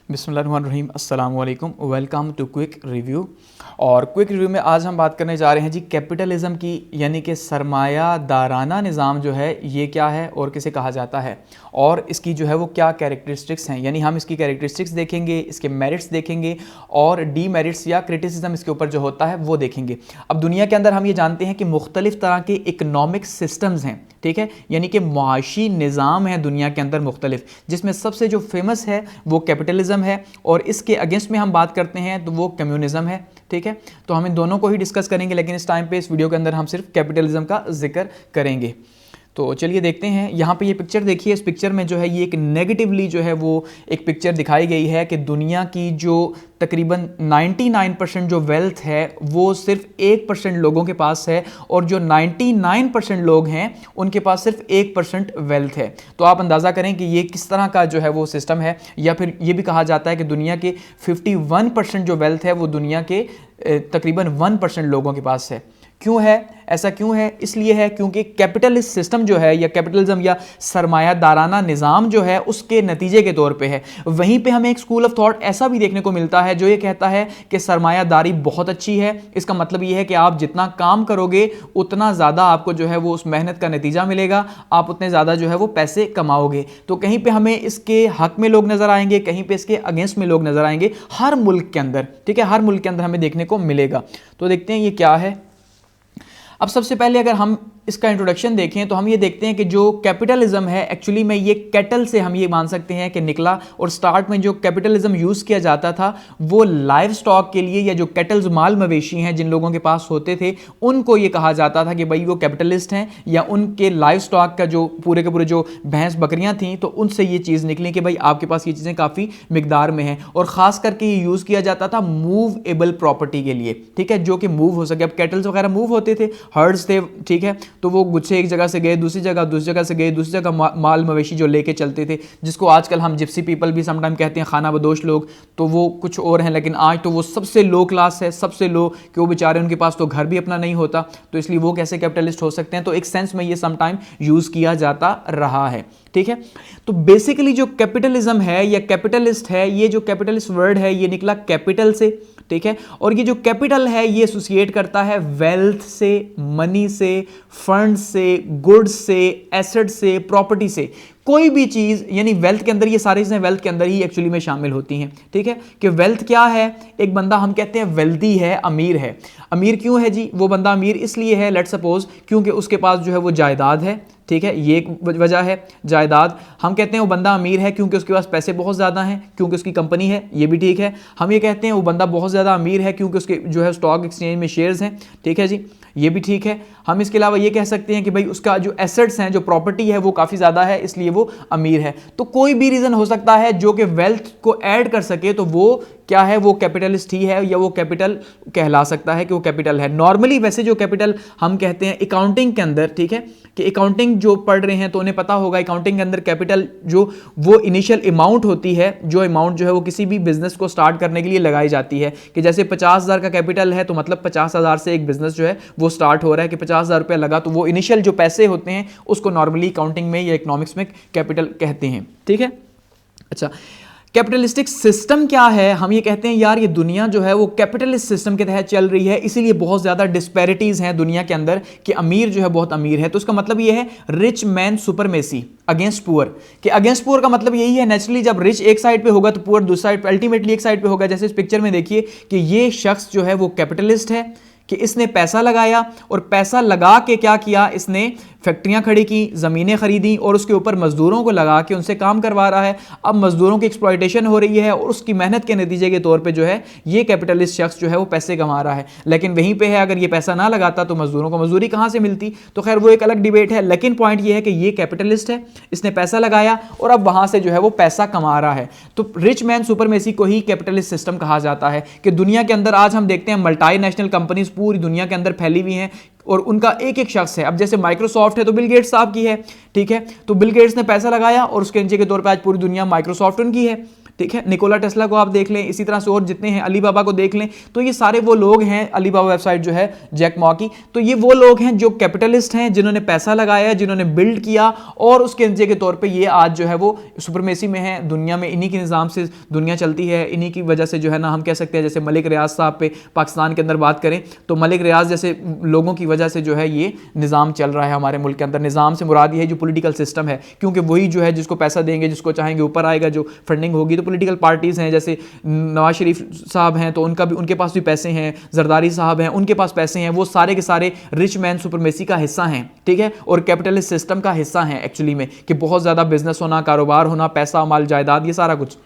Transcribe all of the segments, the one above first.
बिस्मिल्लाहिर्रहमानिर्रहीम, अस्सलाम वालेकुम, वेलकम टू क्विक रिव्यू। और क्विक रिव्यू में आज हम बात करने जा रहे हैं जी कैपिटलिज़म की, यानी कि सरमायादाराना निज़ाम जो है ये क्या है और किसे कहा जाता है और इसकी जो है वो क्या कैरेक्टरिस्टिक्स हैं। यानी हम इसकी कैरेक्टरिस्टिक्स देखेंगे, इसके मेरिट्स देखेंगे और डीमेरिट्स या क्रिटिसिज्म इसके ऊपर जो होता है वो देखेंगे। अब दुनिया के अंदर हम ये जानते हैं कि मुख्तलिफ़ तरह के इकनॉमिक सिस्टम्स हैं, ठीक है, यानी कि मुआशी निज़ाम है दुनिया के अंदर मुख्तलिफ, जिसमें सबसे जो फेमस है वो कैपिटलिज्म है और इसके अगेंस्ट में हम बात करते हैं तो वो कम्युनिज्म है। ठीक है, तो हम इन दोनों को ही डिस्कस करेंगे, लेकिन इस टाइम पे इस वीडियो के अंदर हम सिर्फ कैपिटलिज्म का जिक्र करेंगे। तो चलिए देखते हैं। यहाँ पे ये पिक्चर देखिए, इस पिक्चर में जो है ये एक नेगेटिवली जो है वो एक पिक्चर दिखाई गई है कि दुनिया की जो तकरीबन 99% जो वेल्थ है वो सिर्फ 1% लोगों के पास है और जो 99% लोग हैं उनके पास सिर्फ 1% वेल्थ है। तो आप अंदाज़ा करें कि ये किस तरह का जो है वो सिस्टम है। या फिर ये भी कहा जाता है कि दुनिया के 51% जो वेल्थ है वो दुनिया के तकरीबन 1% लोगों के पास है। क्यों है ऐसा? क्यों है? इसलिए है क्योंकि कैपिटलिस्ट सिस्टम जो है या कैपिटलिज्म या सरमायादाराना निज़ाम जो है उसके नतीजे के तौर पे है। वहीं पे हमें एक स्कूल ऑफ थॉट ऐसा भी देखने को मिलता है जो ये कहता है कि सरमायादारी बहुत अच्छी है। इसका मतलब ये है कि आप जितना काम करोगे उतना ज़्यादा आपको जो है वो उस मेहनत का नतीजा मिलेगा, आप उतने ज़्यादा जो है वो पैसे कमाओगे। तो कहीं पर हमें इसके हक में लोग नज़र आएंगे, कहीं पर इसके अगेंस्ट में लोग नज़र आएंगे, हर मुल्क के अंदर। ठीक है, हर मुल्क के अंदर हमें देखने को मिलेगा। तो देखते हैं ये क्या है। अब सबसे पहले अगर हम इसका इंट्रोडक्शन देखें तो हम ये देखते हैं कि जो कैपिटलिज्म है एक्चुअली में ये कैटल से हम ये मान सकते हैं कि निकला। और स्टार्ट में जो कैपिटलिज्म यूज़ किया जाता था वो लाइव स्टॉक के लिए, या जो कैटल्स माल मवेशी हैं जिन लोगों के पास होते थे उनको ये कहा जाता था कि भाई वो कैपिटलिस्ट हैं, या उनके लाइव स्टॉक का जो पूरे के पूरे जो भैंस बकरियाँ थी तो उनसे ये चीज़ निकली कि भाई आपके पास ये चीज़ें काफ़ी मिकदार में हैं। और ख़ास करके ये यूज़ किया जाता था मूवेबल प्रॉपर्टी के लिए, ठीक है, जो कि मूव हो सके। अब कैटल्स वगैरह मूव होते थे, हर्ड्स थे, ठीक है, तो वो गुच्छे एक जगह से गए दूसरी जगह से गए दूसरी जगह, माल मवेशी जो लेके चलते थे, जिसको आजकल हम जिप्सी पीपल भी समटाइम कहते हैं, खाना बदोश लोग, तो वो कुछ और हैं। लेकिन आज तो वो सबसे लो क्लास है, सबसे लो, कि वो बेचारे उनके पास तो घर भी अपना नहीं होता, तो इसलिए वो कैसे कैपिटलिस्ट हो सकते हैं। तो एक सेंस में ये समटाइम यूज़ किया जाता रहा है। ठीक है, तो बेसिकली जो कैपिटलिज्म है या कैपिटलिस्ट है, ये जो कैपिटलिस्ट वर्ड है ये निकला कैपिटल से, ठीक है, और ये जो कैपिटल है ये एसोसिएट करता है वेल्थ से, मनी से, फंड से, गुड्स से, एसेट से, प्रॉपर्टी से। कोई भी चीज़, यानी वेल्थ के अंदर ये सारी चीज़ें वेल्थ के अंदर ही एक्चुअली में शामिल होती हैं। ठीक है, कि वेल्थ क्या है? एक बंदा हम कहते हैं वेल्दी है, अमीर है। अमीर क्यों है जी? वो बंदा अमीर इसलिए है, लेट्स सपोज, क्योंकि उसके पास जो है वो जायदाद है। ठीक है, ये एक वजह है जायदाद। हम कहते हैं वो बंदा अमीर है क्योंकि उसके पास पैसे बहुत ज़्यादा हैं, क्योंकि उसकी कंपनी है, ये भी ठीक है। हम ये कहते हैं वो बंदा बहुत ज़्यादा अमीर है क्योंकि उसके जो है स्टॉक एक्सचेंज में शेयर्स हैं, ठीक है जी, ये भी ठीक है। हम इसके अलावा ये कह सकते हैं कि भाई उसका जो एसेट्स हैं, जो प्रॉपर्टी है वो काफ़ी ज़्यादा है, इसलिए वो अमीर है। तो कोई भी रीज़न हो सकता है जो कि वेल्थ को ऐड कर सके, तो वो क्या है? वो कैपिटलिस्ट ही है, या वो कैपिटल कहला सकता है कि वो कैपिटल है। नॉर्मली वैसे जो कैपिटल हम कहते हैं अकाउंटिंग के अंदर, ठीक है, कि अकाउंटिंग जो पढ़ रहे हैं तो उन्हें पता होगा अकाउंटिंग के अंदर कैपिटल जो वो इनिशियल अमाउंट होती है, जो अमाउंट जो है वो किसी भी बिजनेस को स्टार्ट करने के लिए लगाई जाती है। कि जैसे 50,000 का कैपिटल है तो मतलब 50,000 से एक बिजनेस जो है वो स्टार्ट हो रहा है, कि 50,000 रुपया लगा, तो वो इनिशियल जो पैसे होते हैं उसको नॉर्मली अकाउंटिंग में या इकोनॉमिक्स में कैपिटल कहते हैं। ठीक है, अच्छा, कैपिटलिस्टिक सिस्टम क्या है? हम ये कहते हैं यार ये दुनिया जो है वो कैपिटलिस्ट सिस्टम के तहत चल रही है, इसीलिए बहुत ज़्यादा डिस्पैरिटीज़ हैं दुनिया के अंदर, कि अमीर जो है बहुत अमीर है। तो उसका मतलब ये है rich man supremacy against poor. कि अगेंस्ट पुअर का मतलब यही है, नेचुरली जब रिच एक साइड पे होगा तो पुअर दूसरी साइड पे, अल्टीमेटली एक साइड पे होगा। जैसे इस पिक्चर में देखिए कि ये शख्स जो है वो कैपिटलिस्ट है, कि इसने पैसा लगाया और पैसा लगा के क्या किया, इसने फैक्ट्रियां खड़ी की, ज़मीनें खरीदी और उसके ऊपर मजदूरों को लगा के उनसे काम करवा रहा है। अब मजदूरों की एक्सप्लॉयटेशन हो रही है और उसकी मेहनत के नतीजे के तौर पे जो है ये कैपिटलिस्ट शख्स जो है वो पैसे कमा रहा है। लेकिन वहीं पे है, अगर ये पैसा ना लगाता तो मजदूरों को मजदूरी कहाँ से मिलती? तो खैर वो एक अलग डिबेट है। लेकिन पॉइंट ये है कि ये कैपिटलिस्ट है, इसने पैसा लगाया और अब वहाँ से जो है वो पैसा कमा रहा है। तो रिच मैन सुपरमेसी को ही कैपिटलिस्ट सिस्टम कहा जाता है। कि दुनिया के अंदर आज हम देखते हैं मल्टी नेशनल कंपनीज पूरी दुनिया के अंदर फैली हुई हैं और उनका एक एक शख्स है। अब जैसे माइक्रोसॉफ्ट है तो बिल गेट्स साहब की है, ठीक है, तो बिल गेट्स ने पैसा लगाया और उसके नीचे के तौर पे आज पूरी दुनिया माइक्रोसॉफ्ट उनकी है, ठीक है, निकोला टेस्ला को आप देख लें, इसी तरह से और जितने हैं, अली बाबा को देख लें, तो ये सारे वो लोग हैं, अली बाबा वेबसाइट जो है जैक मा की, तो ये वो लोग हैं जो कैपिटलिस्ट हैं, जिन्होंने पैसा लगाया, जिन्होंने बिल्ड किया, और उसके नतीजे के तौर पे ये आज जो है वो सुपरमेसी में है दुनिया में। इन्हीं के निज़ाम से दुनिया चलती है, इन्हीं की वजह से जो है ना हम कह सकते हैं, जैसे मलिक रियाज साहब पे पाकिस्तान के अंदर बात करें तो मलिक रियाज जैसे लोगों की वजह से जो है ये निज़ाम चल रहा है हमारे मुल्क के अंदर। निज़ाम से मुराद ये है जो पॉलिटिकल सिस्टम है, क्योंकि वही जो है जिसको पैसा देंगे, जिसको चाहेंगे ऊपर आएगा, जो फंडिंग होगी। तो पॉलिटिकल पार्टीज़ हैं, जैसे नवाज शरीफ साहब हैं तो उनके पास भी पैसे हैं, जरदारी साहब हैं उनके पास पैसे हैं, वो सारे के सारे रिच मैन सुपरमेसी का हिस्सा हैं, ठीक है, और कैपिटलिस्ट सिस्टम का हिस्सा हैं एक्चुअली में, कि बहुत ज़्यादा बिजनेस होना, कारोबार होना, पैसा, माल, जायदाद, ये सारा कुछ।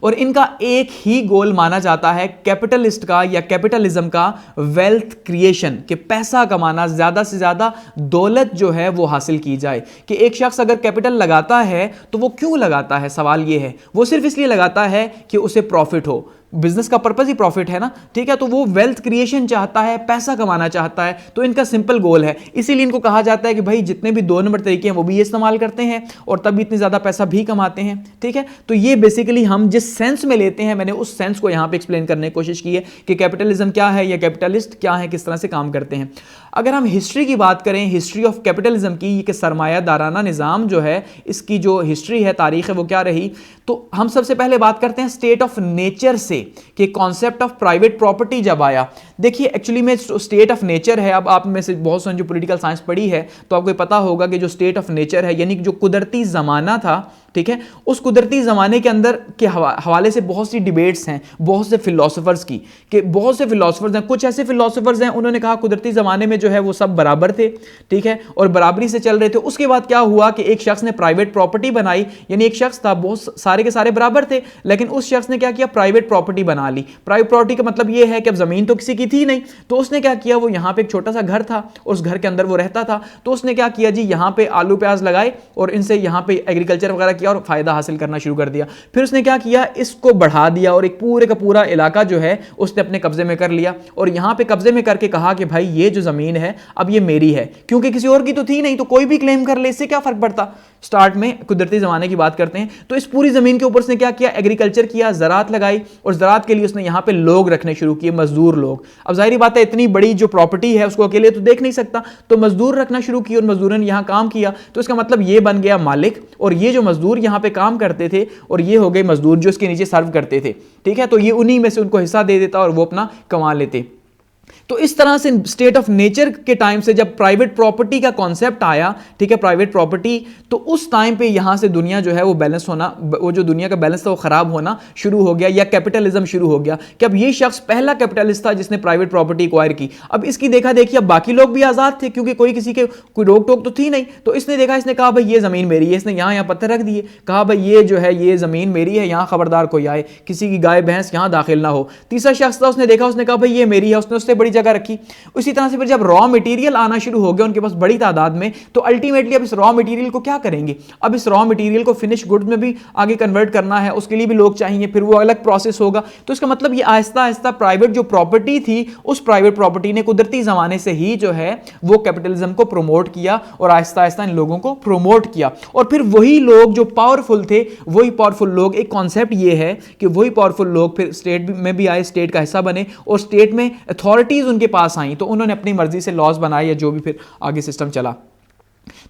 और इनका एक ही गोल माना जाता है कैपिटलिस्ट का या कैपिटलिज्म का, वेल्थ क्रिएशन, कि पैसा कमाना, ज्यादा से ज्यादा दौलत जो है वो हासिल की जाए। कि एक शख्स अगर कैपिटल लगाता है तो वो क्यों लगाता है, सवाल ये है। वो सिर्फ इसलिए लगाता है कि उसे प्रॉफिट हो, बिजनेस का पर्पस ही प्रॉफिट है ना, ठीक है। तो वो वेल्थ क्रिएशन चाहता है, पैसा कमाना चाहता है, तो इनका सिंपल गोल है। इसीलिए इनको कहा जाता है कि भाई जितने भी 2 नंबर तरीके हैं वो भी ये इस्तेमाल करते हैं और तब भी इतनी ज़्यादा पैसा भी कमाते हैं, ठीक है। तो ये बेसिकली हम जिस सेंस में लेते हैं, मैंने उस सेंस को यहाँ पे एक्सप्लेन करने की कोशिश की है कि कैपिटलिज्म क्या है या कैपिटलिस्ट क्या है, किस तरह से काम करते हैं। अगर हम हिस्ट्री की बात करें, हिस्ट्री ऑफ कैपिटलिज्म की, कि सरमायादाराना निज़ाम जो है इसकी जो हिस्ट्री है, तारीख है, वो क्या रही, तो हम सबसे पहले बात करते हैं स्टेट ऑफ नेचर से, कि कॉन्सेप्ट ऑफ प्राइवेट प्रॉपर्टी जब आया। देखिए एक्चुअली में स्टेट ऑफ नेचर है, अब आप में से बहुत सारे जो पॉलिटिकल साइंस पढ़ी है तो आपको पता होगा कि जो स्टेट ऑफ नेचर है, यानी कि जो कुदरती ज़माना था, ठीक है, उस कुदरती ज़माने के अंदर के हवाले से बहुत सी डिबेट्स हैं, बहुत से फिलोसोफर्स की, कि बहुत से फिलोसोफर्स हैं, कुछ ऐसे फिलोसोफर्स हैं उन्होंने कहा कुदरती ज़माने में जो है वो सब बराबर थे, ठीक है, और बराबरी से चल रहे थे। उसके बाद क्या हुआ कि एक शख्स ने प्राइवेट प्रॉपर्टी बनाई, यानी एक शख्स था, बहुत सारे के सारे बराबर थे, लेकिन उस शख्स ने क्या किया, प्राइवेट प्रॉपर्टी बना ली। प्राइवेट प्रॉपर्टी का मतलब ये है कि अब ज़मीन तो किसी की थी नहीं, तो उसने क्या किया, वो यहाँ पे एक छोटा सा घर था, उस घर के अंदर वो रहता था, तो उसने क्या किया जी, यहाँ पे आलू प्याज लगाए और इनसे यहाँ पे एग्रीकल्चर वगैरह किया और फायदा हासिल करना शुरू कर दिया। फिर उसने क्या किया, इसको बढ़ा दिया और एक पूरे का पूरा इलाका जो है उसने अपने कब्जे में कर लिया, और यहाँ पे कब्जे में करके कहा कि भाई ये जो ज़मीन है अब ये मेरी है, क्योंकि किसी और की तो थी नहीं, तो कोई भी क्लेम कर ले, इससे क्या फर्क पड़ता। स्टार्ट में कुदरती ज़माने की बात करते हैं, तो इस पूरी ज़मीन के ऊपर उसने क्या किया, एग्रीकल्चर किया, ज़राअत लगाई, और ज़राअत के लिए उसने यहाँ पे लोग रखने शुरू किए, मजदूर लोग। अब जाहिर बात है इतनी बड़ी जो प्रॉपर्टी है उसको अकेले तो देख नहीं सकता, तो मजदूर रखना शुरू किया और मजदूरों ने यहाँ काम किया, तो इसका मतलब ये बन गया मालिक, और ये जो मजदूर यहाँ पे काम करते थे और ये हो गए मजदूर जो इसके नीचे सर्व करते थे, ठीक है। तो ये उन्हीं में से उनको हिस्सा दे देता और वो अपना कमा लेते। तो इस तरह से स्टेट ऑफ नेचर के टाइम से जब प्राइवेट प्रॉपर्टी का कॉन्सेप्ट आया, ठीक है, प्राइवेट प्रॉपर्टी, तो उस टाइम पे यहां से दुनिया जो है वो बैलेंस होना, वो जो दुनिया का बैलेंस था वो खराब होना शुरू हो गया, या कैपिटलिज्म शुरू हो गया। कि अब ये शख्स पहला कैपिटलिस्ट था जिसने प्राइवेट प्रॉपर्टी एक्वायर की। अब इसकी देखा देखिए अब बाकी लोग भी आजाद थे, क्योंकि कोई किसी के कोई रोक टोक तो थी नहीं, तो इसने देखा, इसने कहा भाई ये जमीन मेरी है, इसने यहाँ पत्थर रख दिए, कहा भाई ये जो है ये जमीन मेरी है, यहाँ खबरदार कोई आए, किसी की गाय भैंस यहाँ दाखिल ना हो। तीसरा शख्स था, उसने देखा, उसने कहा भाई ये मेरी है, उसने उससे बड़ी जगह रखी। उसी तरह से फिर जब रॉ मटेरियल आना शुरू हो गया उनके पास बड़ी तादाद में, तो अल्टीमेटली अब इस रॉ मटेरियल को क्या करेंगे, अब इस रॉ मटेरियल को फिनिश गुड्स में भी आगे कन्वर्ट करना है, उसके लिए भी लोग चाहिए, फिर वो अलग प्रोसेस होगा। तो इसका मतलब ये आहिस्ता आहिस्ता प्राइवेट जो प्रॉपर्टी थी, उस प्राइवेट प्रॉपर्टी ने कुदरती जमाने से ही जो है वो कैपिटलिज्म को प्रमोट किया और आहिस्ता आहिस्ता इन लोगों को प्रमोट किया। और फिर वही लोग जो पावरफुल थे, वही पावरफुल लोग, एक कॉन्सेप्ट ये है कि वही पावरफुल लोग फिर स्टेट में भी आए, स्टेट का हिस्सा बने, और स्टेट में अथॉरिटीज उनके पास आई, तो उन्होंने अपनी मर्जी से लॉज बनाए या जो भी फिर आगे सिस्टम चला।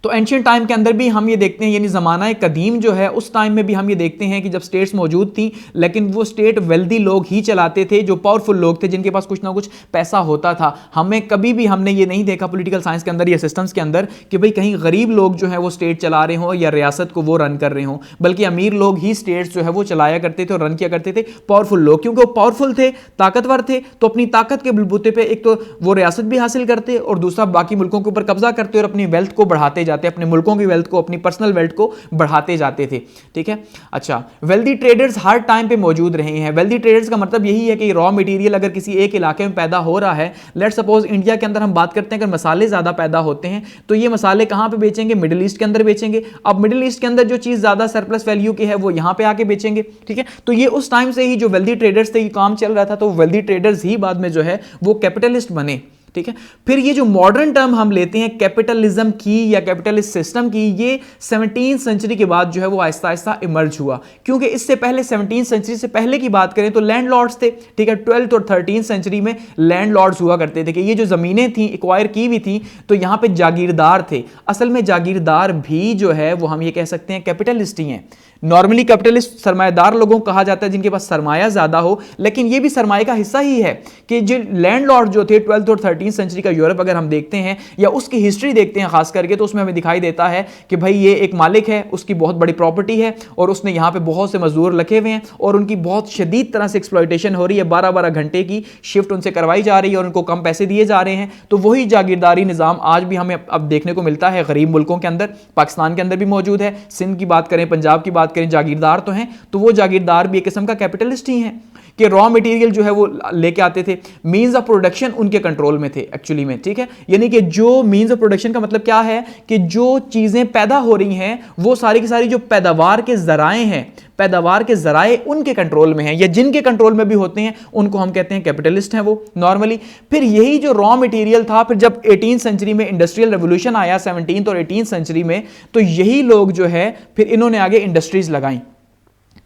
तो एंशिएंट टाइम के अंदर भी हम ये देखते हैं, यानी ज़माना कदीम जो है उस टाइम में भी हम ये देखते हैं कि जब स्टेट्स मौजूद थी, लेकिन वो स्टेट वेल्दी लोग ही चलाते थे, जो पावरफुल लोग थे, जिनके पास कुछ ना कुछ पैसा होता था। हमें कभी भी हमने ये नहीं देखा पॉलिटिकल साइंस के अंदर या सिस्टम्स के अंदर कि भाई कहीं गरीब लोग जो है वो स्टेट चला रहे हों या रियासत को वो रन कर रहे हों, बल्कि अमीर लोग ही स्टेट्स जो है वो चलाया करते थे और रन किया करते थे, पावरफुल लोग, क्योंकि वो पावरफुल थे, ताकतवर थे, तो अपनी ताकत के बलबूते पे एक तो वो रियासत भी हासिल करते और दूसरा बाकी मुल्कों के ऊपर कब्जा करते और अपनी वेल्थ को बढ़ाते जाते, अपने मुल्कों की वेल्थ को, अपनी पर्सनल वेल्थ को बढ़ाते जाते थे, ठीक है। अच्छा, वेल्दी ट्रेडर्स हर टाइम पे मौजूद रहे हैं। वेल्दी ट्रेडर्स का मतलब यही है कि रॉ मटेरियल अगर किसी एक इलाके में पैदा हो रहा है, लेट्स सपोज इंडिया के अंदर हम बात करते हैं, अगर मसाले ज्यादा पैदा होते हैं तो ये मसाले कहां पे बेचेंगे, मिडिल ईस्ट के अंदर बेचेंगे। अब मिडिल ईस्ट के अंदर जो चीज ज्यादा सरप्लस वैल्यू की है वो यहां पे आके बेचेंगे, ठीक है। तो ये उस टाइम से ही जो वेल्दी ट्रेडर्स थे, ये काम चल रहा था, तो वेल्दी ट्रेडर्स ही बाद में जो है वो कैपिटलिस्ट बने, ठीक है। फिर ये जो मॉडर्न टर्म हम लेते हैं कैपिटलिज्म की या कैपिटलिस्ट सिस्टम की, ये 17th सेंचुरी के बाद जो है वो आहिस्ता आहिस्ता इमर्ज हुआ, क्योंकि इससे पहले 17th सेंचुरी से पहले की बात करें तो लैंडलॉर्ड्स थे, ठीक है। 12th और 13th सेंचुरी में लैंडलॉर्ड्स हुआ करते थे कि ये जो जमीनें थी एक्वायर की हुई थी, तो यहां पे जागीरदार थे। असल में जागीरदार भी जो है वो हम ये कह सकते हैं कैपिटलिस्ट ही हैं। नॉर्मली कैपिटलिस्ट सरमायादार लोगों को कहा जाता है जिनके पास सरमाया ज्यादा हो, लेकिन ये भी सरमाए का हिस्सा ही है कि जो लैंडलॉर्ड जो थे 12th और 13th सेंचुरी का यूरोप अगर हम देखते हैं या उसकी हिस्ट्री देखते हैं खास करके, तो उसमें हमें दिखाई देता है कि भाई ये एक मालिक है, उसकी बहुत बड़ी प्रॉपर्टी है और उसने यहाँ पे बहुत से मजदूर रखे हुए हैं और उनकी बहुत शदीद तरह से एक्सप्लॉयटेशन हो रही है, 12-12 घंटे की शिफ्ट उनसे करवाई जा रही है और उनको कम पैसे दिए जा रहे हैं। तो वही जागीरदारी निज़ाम आज भी हमें अब देखने को मिलता है गरीब मुल्कों के अंदर, पाकिस्तान के अंदर भी मौजूद है। सिंध की बात करें, पंजाब की बात करें, जागीरदार तो हैं, तो वो जागीरदार भी एक किस्म का कैपिटलिस्ट ही हैं कि रॉ मटेरियल जो है वो लेके आते थे, मींस ऑफ प्रोडक्शन उनके कंट्रोल में थे एक्चुअली में, ठीक है। यानी कि जो मींस ऑफ प्रोडक्शन का मतलब क्या है कि जो चीजें पैदा हो रही हैं वो सारी की सारी जो पैदावार के जराए हैं, पैदावार के जराए उनके कंट्रोल में हैं या जिनके कंट्रोल में भी होते हैं उनको हम कहते हैं कैपिटलिस्ट हैं वो नॉर्मली। फिर यही जो रॉ मटेरियल था, फिर जब 18th सेंचुरी में इंडस्ट्रियल रेवोल्यूशन आया 17th और 18th सेंचुरी में, तो यही लोग जो है फिर इन्होंने आगे इंडस्ट्रीज लगाई,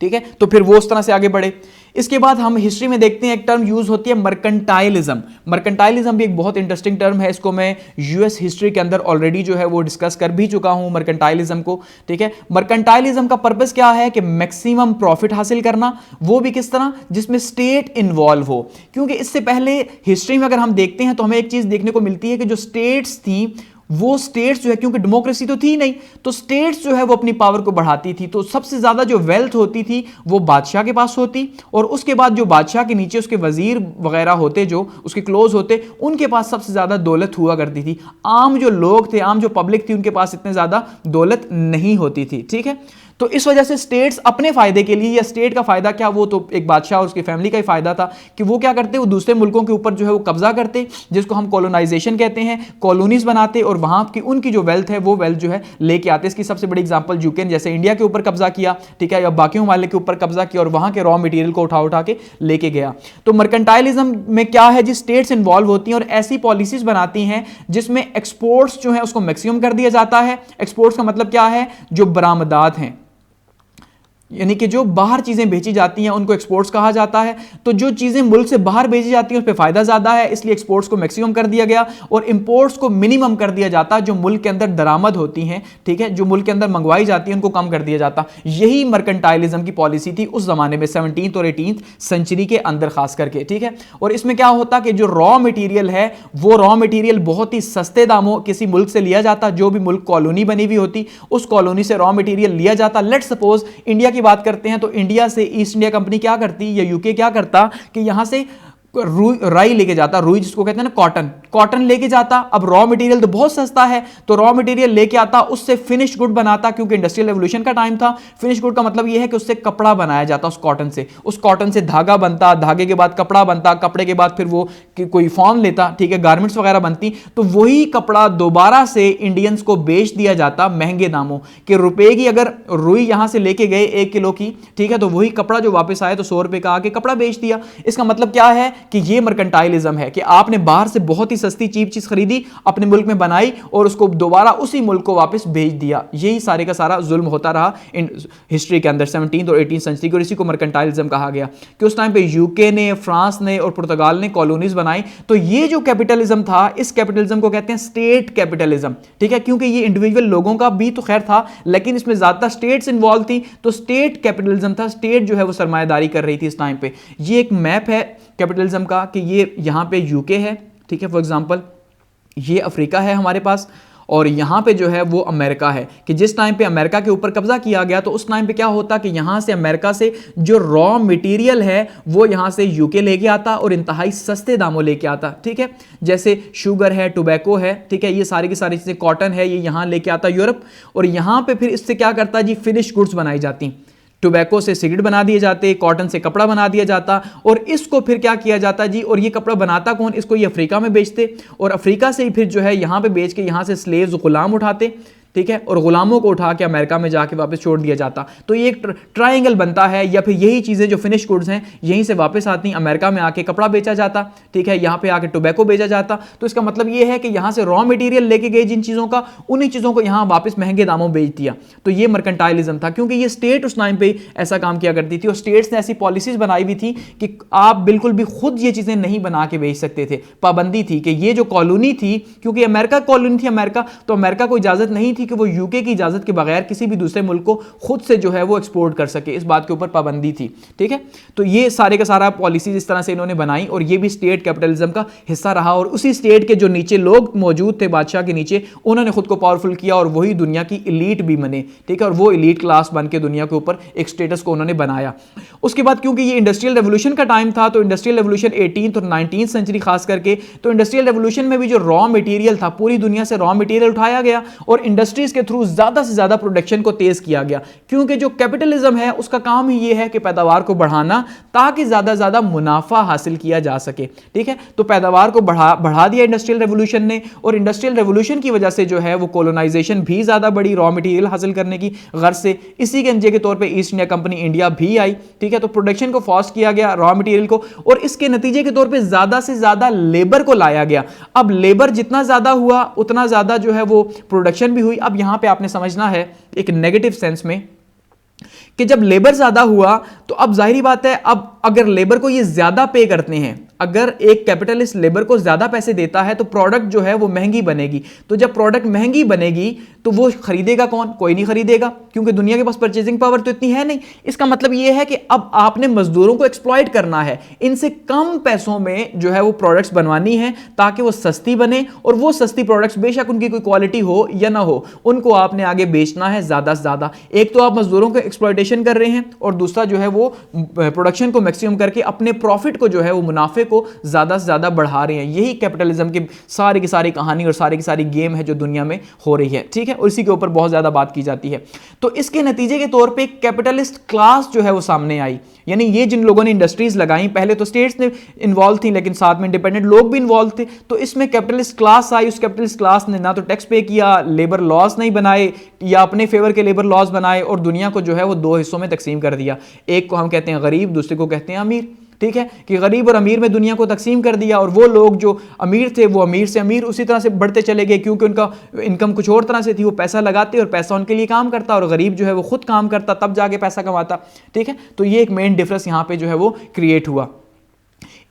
ठीक है। तो फिर वो उस तरह से आगे बढ़े। इसके बाद हम हिस्ट्री में देखते हैं एक टर्म यूज होती है मर्केंटाइलिज्म। मर्केंटाइलिज्म भी एक बहुत इंटरेस्टिंग टर्म है, इसको मैं यूएस हिस्ट्री के अंदर ऑलरेडी जो है वो डिस्कस कर भी चुका हूं मर्केंटाइलिज्म को, ठीक है। मर्केंटाइलिज्म का पर्पस क्या है कि मैक्सिमम प्रॉफिट हासिल करना, वो भी किस तरह, जिसमें स्टेट इन्वॉल्व हो। क्योंकि इससे पहले हिस्ट्री में अगर हम देखते हैं तो हमें एक चीज देखने को मिलती है कि जो स्टेट्स थी वो स्टेट्स जो है, क्योंकि डेमोक्रेसी तो थी नहीं, तो स्टेट्स जो है वो अपनी पावर को बढ़ाती थी। तो सबसे ज्यादा जो वेल्थ होती थी वो बादशाह के पास होती, और उसके बाद जो बादशाह के नीचे उसके वजीर वगैरह होते, जो उसके क्लोज होते, उनके पास सबसे ज्यादा दौलत हुआ करती थी। आम जो लोग थे, आम जो पब्लिक थी, उनके पास इतने ज्यादा दौलत नहीं होती थी, ठीक है। तो इस वजह से स्टेट्स अपने फायदे के लिए, या स्टेट का फायदा क्या, वो तो एक बादशाह और उसकी फैमिली का ही फायदा था कि वो क्या करते, वो दूसरे मुल्कों के ऊपर जो है वो कब्जा करते, जिसको हम कॉलोनाइजेशन कहते हैं, कॉलोनीज बनाते और वहां की उनकी जो वेल्थ है वो वेल्थ जो है लेके आते। इसकी सबसे बड़ी एग्जांपल यूके ने जैसे इंडिया के ऊपर कब्जा किया, ठीक है, या बाकी ममालिक के ऊपर कब्जा किया और वहां के रॉ मटेरियल को उठा उठा के लेके गया। तो मर्केंटाइलिज्म में क्या है जी, स्टेट्स इन्वॉल्व होती हैं और ऐसी पॉलिसीज बनाती हैं जिसमें एक्सपोर्ट्स जो है उसको मैक्सिमम कर दिया जाता है। एक्सपोर्ट्स का मतलब क्या है, जो बरामदात हैं, यानी कि जो बाहर चीजें बेची जाती हैं उनको एक्सपोर्ट्स कहा जाता है। तो जो चीजें मुल्क से बाहर बेची जाती हैं उस पर फायदा ज्यादा है, इसलिए एक्सपोर्ट्स को मैक्सिमम कर दिया गया और इंपोर्ट्स को मिनिमम कर दिया जाता, जो मुल्क के अंदर दरामद होती हैं, ठीक है, जो मुल्क के अंदर मंगवाई जाती है उनको कम कर दिया जाता। यही मर्केंटाइलिज्म की पॉलिसी थी उस जमाने में 17th और 18th सेंचुरी के अंदर खास करके, ठीक है। और इसमें क्या होता कि जो रॉ मटीरियल है वो रॉ मटीरियल बहुत ही सस्ते दामों किसी मुल्क से लिया जाता, जो भी मुल्क कॉलोनी बनी हुई होती उस कॉलोनी से रॉ मटीरियल लिया जाता। लेट्स सपोज इंडिया की बात करते हैं तो इंडिया से ईस्ट इंडिया कंपनी क्या करती या यूके क्या करता कि यहां से राई लेके जाता, रुई जिसको कहते हैं ना, कॉटन लेके जाता। अब रॉ मटेरियल तो बहुत सस्ता है, तो रॉ मटेरियल लेके आता, उससे फिनिश गुड बनाता, क्योंकि इंडस्ट्रियल रेवोल्यूशन का टाइम था। फिनिश गुड का मतलब यह है कि उससे कपड़ा बनाया जाता, उस कॉटन से धागा बनता, धागे के बाद कपड़ा बनता, कपड़े के बाद फिर वो कोई फॉर्म लेता, ठीक है, गारमेंट्स वगैरह बनती। तो वही कपड़ा दोबारा से इंडियंस को बेच दिया जाता महंगे दामों के, रुपए की अगर रुई यहां से लेके गए 1 किलो की, ठीक है, तो वही कपड़ा जो वापस आया तो 100 रुपए का आके कपड़ा बेच दिया। इसका मतलब क्या है कि ये मर्केंटाइलिज्म है कि आपने बाहर से बहुत ही सस्ती चीप चीज खरीदी, अपने मुल्क में बनाई और उसको दोबारा उसी मुल्क को वापस भेज दिया। यही सारे का सारा जुल्म होता रहा इन हिस्ट्री के अंदर 17th और 18th सेंचुरी को। इसी को मर्केंटाइलिज्म कहा गया कि उस टाइम पे यूके ने, फ्रांस ने और पुर्तगाल ने कॉलोनीज बनाई। तो ये जो कैपिटलिज्म था, इस कैपिटलिज्म को कहते हैं स्टेट कैपिटलिज्म, ठीक है, क्योंकि ये इंडिविजुअल लोगों का भी तो खैर था, लेकिन इसमें ज्यादा स्टेट्स इन्वॉल्व थी, तो स्टेट कैपिटलिज्म था। स्टेट जो है वो सरमायादारी कर रही थी इस टाइम पे। ये एक मैप है कैपिटलिज्म का कि ये यहां पे यूके है, ठीक है, फॉर एग्जांपल ये अफ्रीका है हमारे पास, और यहां पे जो है वो अमेरिका है। कि जिस टाइम पे अमेरिका के ऊपर कब्जा किया गया तो उस टाइम पे क्या होता कि यहां से अमेरिका से जो रॉ मटेरियल है वो यहां से यूके लेके आता और इंतहाई सस्ते दामों लेके आता, ठीक है। जैसे शुगर है, टोबैको है, ठीक है, ये सारी की सारी चीजें, कॉटन है, ये यहां लेके आता यूरोप, और यहां पे फिर इससे क्या करता जी, फिनिश गुड्स बनाई जाती। टोबैको से सिगरेट बना दिए जाते, कॉटन से कपड़ा बना दिया जाता, और इसको फिर क्या किया जाता जी, और ये कपड़ा बनाता कौन, इसको ये अफ्रीका में बेचते, और अफ्रीका से ही फिर जो है यहां पे बेच के यहां से स्लेव्स गुलाम उठाते, ठीक है, और गुलामों को उठा के अमेरिका में जाके वापस छोड़ दिया जाता। तो ये एक ट्रायंगल बनता है, या फिर यही चीज़ें जो फिनिश गुड्स हैं यहीं से वापस आती, अमेरिका में आके कपड़ा बेचा जाता, ठीक है, यहाँ पे आके टोबैको बेचा जाता। तो इसका मतलब ये है कि यहाँ से रॉ मटेरियल लेके गए जिन चीज़ों का, उन्हीं चीज़ों को यहाँ वापस महंगे दामों में बेच दिया। तो ये मर्केंटाइलिज्म था, क्योंकि ये स्टेट उस टाइम पे ऐसा काम किया करती थी, और स्टेट्स ने ऐसी पॉलिसीज बनाई भी थी कि आप बिल्कुल भी खुद ये चीज़ें नहीं बना के बेच सकते थे। पाबंदी थी कि ये जो कॉलोनी थी, क्योंकि अमेरिका कॉलोनी थी अमेरिका, तो अमेरिका को इजाज़त नहीं थी कि वो यूके की इजाज़त के बगैर किसी भी दूसरे मुल्क को खुद से जो है वो एक्सपोर्ट कर सके। इस बात के ऊपर पाबंदी थी, ठीक है। तो ये सारे का सारा पॉलिसीज इस तरह से इन्होंने बनाई, और ये भी स्टेट कैपिटलिज्म का हिस्सा रहा। और उसी स्टेट के जो नीचे लोग मौजूद थे बादशाह के नीचे, उन्होंने खुद को पावरफुल किया, और वही दुनिया की एलीट भी बने, ठीक है। और वो एलीट क्लास बन के दुनिया के ऊपर एक स्टेटस को उन्होंने बनाया। उसके बाद क्योंकि ये इंडस्ट्रियल रेवोल्यूशन का टाइम था, तो इंडस्ट्रियल रेवोल्यूशन 18th और 19th सेंचुरी खास करके, तो इंडस्ट्रियल रेवोल्यूशन में भी जो रॉ मटेरियल था, पूरी दुनिया से रॉ मटेरियल उठाया गया और इंडस्ट्रीज के थ्रू ज्यादा से ज्यादा प्रोडक्शन को तेज किया गया। क्योंकि जो कैपिटलिज्म है उसका काम ही ये है कि पैदावार को बढ़ाना, ताकि ज्यादा ज्यादा मुनाफा हासिल किया जा सके, ठीक है। तो पैदावार को बढ़ा दिया इंडस्ट्रियल रेवोल्यूशन ने, और इंडस्ट्रियल रेवोल्यूशन की वजह से जो है वो कोलोनाइजेशन भी ज्यादा बड़ी, रॉ मटेरियल हासिल करने की गर्ज से। इसी के नतीजे के तौर पे ईस्ट इंडिया कंपनी इंडिया भी आई, ठीक है। तो प्रोडक्शन को फास्ट किया गया, रॉ मटेरियल को, और इसके नतीजे के तौर पे ज्यादा से ज्यादा लेबर को लाया गया। अब लेबर जितना ज्यादा हुआ उतना ज्यादा जो है वो प्रोडक्शन भी हुई। अब यहां पे आपने समझना है एक नेगेटिव सेंस में कि जब लेबर ज्यादा हुआ तो अब जाहिर बात है, अब अगर लेबर को ये ज्यादा पे करते हैं, अगर एक कैपिटलिस्ट लेबर को ज्यादा पैसे देता है तो प्रोडक्ट जो है वो महंगी बनेगी। तो जब प्रोडक्ट महंगी बनेगी तो वो खरीदेगा कौन? कोई नहीं खरीदेगा, क्योंकि दुनिया के पास परचेजिंग पावर तो इतनी है नहीं। इसका मतलब ये है कि अब आपने मजदूरों को एक्सप्लॉइट करना है, इनसे कम पैसों में जो है वो प्रोडक्ट्स बनवानी है ताकि वो सस्ती बने, और वो सस्ती प्रोडक्ट्स बेशक उनकी कोई क्वालिटी हो या ना हो, उनको आपने आगे बेचना है ज्यादा से ज्यादा। एक तो आप मजदूरों को एक्सप्लॉइटेशन कर रहे हैं, और दूसरा जो है वो प्रोडक्शन को मैक्सिमम करके अपने प्रॉफिट को जो है वो मुनाफे को ज्यादा से ज्यादा बढ़ा रहे हैं। यही कैपिटलिज्म की सारी कहानी और सारी की सारी गेम है जो दुनिया में हो रही है, ठीक है। और इसी के ऊपर बहुत ज्यादा बात की जाती है। तो इसके नतीजे के तौर पे कैपिटलिस्ट क्लास जो है वो सामने आई, यानी ये जिन लोगों ने इंडस्ट्रीज लगाई, पहले तो स्टेट्स ने इन्वॉल्व थी लेकिन साथ में इंडिपेंडेंट लोग भी इन्वॉल्व थे। तो इसमें कैपिटलिस्ट क्लास आई। उस कैपिटलिस्ट क्लास ने ना तो टैक्स पे किया, लेबर लॉज नहीं बनाए या अपने फेवर के लेबर लॉज बनाए, और दुनिया को जो है वो दो हिस्सों में तकसीम कर दिया। एक को हम कहते हैं गरीब, दूसरे को कहते हैं अमीर, ठीक है, कि गरीब और अमीर में दुनिया को तकसीम कर दिया। और वो लोग जो अमीर थे वो अमीर से अमीर उसी तरह से बढ़ते चले गए, क्योंकि उनका इनकम कुछ और तरह से थी। वो पैसा लगाते और पैसा उनके लिए काम करता, और गरीब जो है वो खुद काम करता तब जाके पैसा कमाता, ठीक है। तो ये एक मेन डिफरेंस यहाँ पे जो है वो क्रिएट हुआ।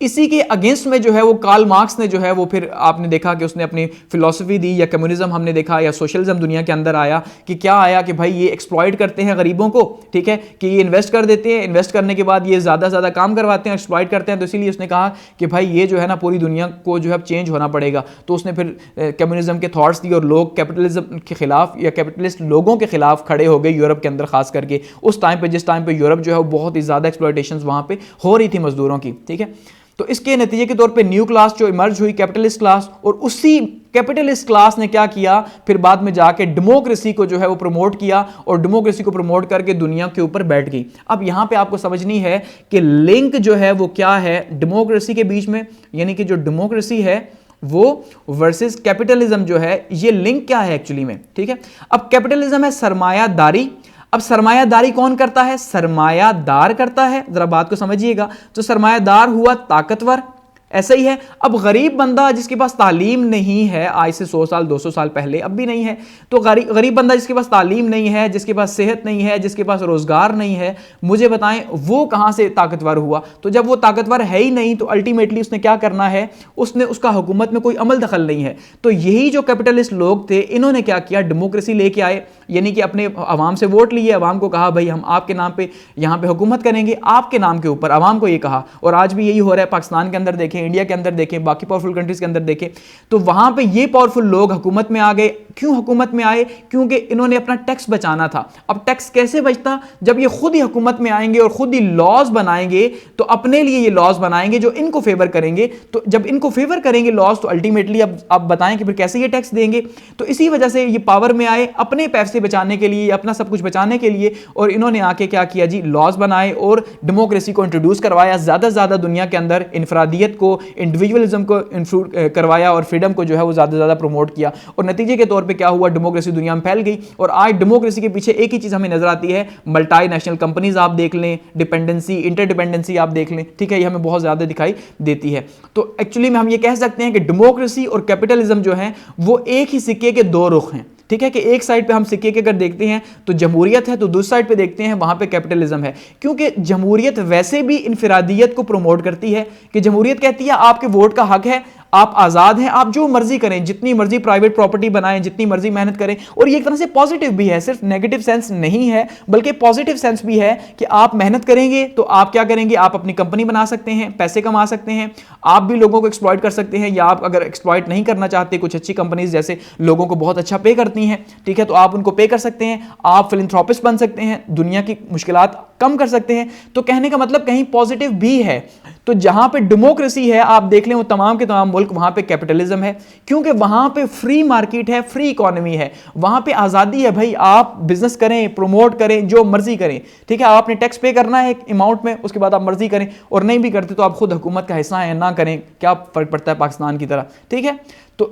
इसी के अगेंस्ट में जो है वो कार्ल मार्क्स ने जो है वो, फिर आपने देखा कि उसने अपनी फिलॉसफी दी, या कम्युनिज्म हमने देखा, या सोशलिज्म दुनिया के अंदर आया। कि क्या आया कि भाई ये एक्सप्लॉइट करते हैं गरीबों को, ठीक है, कि ये इन्वेस्ट कर देते हैं, इन्वेस्ट करने के बाद ये ज़्यादा से ज़्यादा काम करवाते हैं, एक्सप्लॉइट करते हैं। तो इसीलिए उसने कहा कि भाई ये जो है ना पूरी दुनिया को जो है चेंज होना पड़ेगा। तो उसने फिर कम्युनिज्म के थॉट्स दिए, और लोग कैपिटलिज्म के खिलाफ या कैपिटलिस्ट लोगों के खिलाफ खड़े हो गए यूरोप के अंदर, खास करके उस टाइम पर, जिस टाइम पर यूरोप जो है वो बहुत ही ज़्यादा एक्सप्लॉइटेशन वहाँ पर हो रही थी मजदूरों की, ठीक है। तो इसके नतीजे के तौर पे न्यू क्लास जो इमर्ज हुई, कैपिटलिस्ट क्लास, और उसी कैपिटलिस्ट क्लास ने क्या किया, फिर बाद में जाके डेमोक्रेसी को जो है वो प्रमोट किया, और डेमोक्रेसी को प्रमोट करके दुनिया के ऊपर बैठ गई। अब यहां पे आपको समझनी है कि लिंक जो है वो क्या है डेमोक्रेसी के बीच में, यानी कि जो डेमोक्रेसी है वो वर्सेस कैपिटलिज्म जो है, ये लिंक क्या है एक्चुअली में, ठीक है। अब कैपिटलिज्म है सरमायादारी। अब सरमायादारी कौन करता है? सरमायादार करता है। जरा बात को समझिएगा। तो सरमायादार हुआ ताकतवर, ऐसा ही है। अब गरीब बंदा जिसके पास तालीम नहीं है, आज से 100 साल 200 साल पहले, अब भी नहीं है, तो गरीब बंदा जिसके पास तालीम नहीं है, जिसके पास सेहत नहीं है, जिसके पास रोजगार नहीं है, मुझे बताएं वो कहां से ताकतवर हुआ? तो जब वो ताकतवर है ही नहीं तो अल्टीमेटली उसने क्या करना है, उसने उसका हुकूमत में कोई अमल दखल नहीं है। तो यही जो कैपिटलिस्ट लोग थे, इन्होंने क्या किया, डेमोक्रेसी लेके आए, यानी कि अपने अवाम से वोट लिए, अवाम को कहा भाई हम आपके नाम पे यहाँ पे हुकूमत करेंगे, आपके नाम के ऊपर, अवाम को ये कहा। और आज भी यही हो रहा है, पाकिस्तान के अंदर देखें, इंडिया के अंदर देखें, बाकी पावरफुल कंट्रीज के अंदर देखें, तो वहां पे ये पावरफुल लोग हुकूमत में आ गए। क्यों हुकूमत में आए? क्योंकि इन्होंने अपना टैक्स बचाना था। अब टैक्स कैसे बचता? जब ये खुद ही हुकूमत में आएंगे और खुद ही लॉज बनाएंगे, तो अपने लिए ये लॉज बनाएंगे जो इनको फेवर करेंगे। तो जब इनको फेवर करेंगे लॉज, तो अल्टीमेटली अब आप बताएं कि फिर कैसे ये टैक्स देंगे। तो इसी वजह से ये पावर में आए, अपने पैसे बचाने के लिए, अपना सब कुछ बचाने के लिए, और इन्होंने आके क्या किया जी, लॉज बनाए और डेमोक्रेसी को इंट्रोड्यूस करवाया। ज्यादा से ज्यादा दुनिया के अंदर इनफरादियत को वो इंडिविजुअलिज्म को इंफ्लूड करवाया और फ्रीडम को जो है वो ज़्यादा से ज़्यादा प्रमोट किया, और नतीजे के तौर पे क्या हुआ, डेमोक्रेसी दुनिया में फैल गई। और आज डेमोक्रेसी के पीछे एक ही चीज़ हमें नजर आती है, मल्टीनेशनल कंपनीज आप देख लें, डिपेंडेंसी, इंटरडिपेंडेंसी आप देख लें, ठीक है, ये हमें बहुत ज़्यादा दिखाई देती है। तो एक्चुअली में हम ये कह सकते हैं कि डेमोक्रेसी और कैपिटलिज्म जो है वो एक ही सिक्के के दो रुख हैं, ठीक है, कि एक साइड पे हम सिक्के के अगर देखते हैं तो जमहूरियत है, तो दूसरी साइड पे देखते हैं वहां पे कैपिटलिज्म है। क्योंकि जमहूरियत वैसे भी इंफरादियत को प्रमोट करती है, कि जमहूरियत कहती है आपके वोट का हक है, आप आजाद हैं, आप जो मर्जी करें, जितनी मर्जी प्राइवेट प्रॉपर्टी बनाएं, जितनी मर्जी मेहनत करें। और ये एक तरह से पॉजिटिव भी है, सिर्फ नेगेटिव सेंस नहीं है, बल्कि पॉजिटिव सेंस भी है कि आप मेहनत करेंगे तो आप क्या करेंगे, आप अपनी कंपनी बना सकते हैं, पैसे कमा सकते हैं, आप भी लोगों को एक्सप्लॉइट कर सकते हैं, या आप अगर एक्सप्लॉइट नहीं करना चाहते, कुछ अच्छी कंपनीज जैसे लोगों को बहुत अच्छा पे करती हैं, ठीक है, तो आप उनको पे कर सकते हैं, आप फिलैंथ्रोपिस्ट बन सकते हैं, दुनिया की मुश्किलात कम कर सकते हैं। तो कहने का मतलब कहीं पॉजिटिव भी है। तो जहां पे डेमोक्रेसी है, आप देख लें वो तमाम के तमाम मुल्क, वहां पे कैपिटलिज्म है, क्योंकि वहां पे फ्री मार्केट है, फ्री इकोनॉमी है, वहां पे आजादी है, भाई आप बिजनेस करें, प्रमोट करें, जो मर्जी करें, ठीक है, आपने टैक्स पे करना है एक अमाउंट में, उसके बाद आप मर्जी करें, और नहीं भी करते तो आप खुद हुकूमत का हिस्सा हैं, ना करें, क्या फर्क पड़ता है पाकिस्तान की तरह, ठीक है। तो